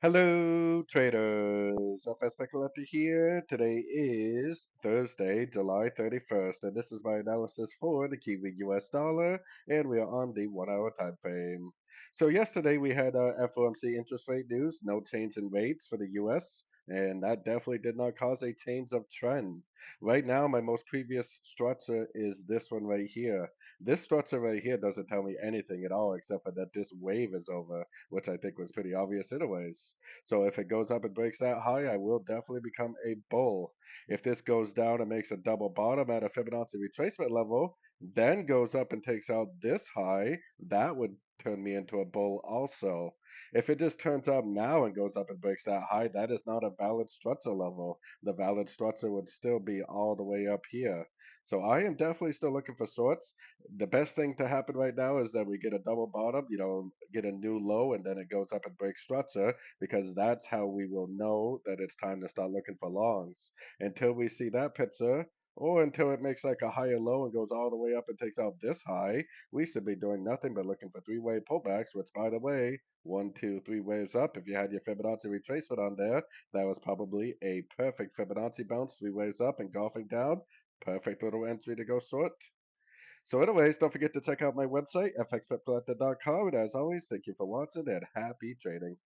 Hello, traders. FX Pip Collector here. Today is Thursday, July 31st, and this is my analysis for the Kiwi US dollar, and we are on the 1 hour time frame. So, yesterday we had FOMC interest rate news, no change in rates for the US, and that definitely did not cause a change of trend. Right now, my most previous structure is this one right here. This structure right here doesn't tell me anything at all except for that this wave is over, which I think was pretty obvious anyways. So if it goes up and breaks that high, I will definitely become a bull. If this goes down and makes a double bottom at a Fibonacci retracement level, then goes up and takes out this high, that would turn me into a bull also. If it just turns up now and goes up and breaks that high, that is not a valid structure level. The valid structure would still be all the way up here. So I am definitely still looking for shorts. The best thing to happen right now is that we get a double bottom, get a new low, and then it goes up and breaks structure because that's how we will know that it's time to start looking for longs. Until we see that picture, or until it makes like a higher low and goes all the way up and takes out this high, we should be doing nothing but looking for three-way pullbacks, which, by the way, one, two, three waves up. If you had your Fibonacci retracement on there, that was probably a perfect Fibonacci bounce, three waves up and golfing down. Perfect little entry to go short. So, anyways, don't forget to check out my website, fxpipcollector.com. And as always, thank you for watching and happy trading.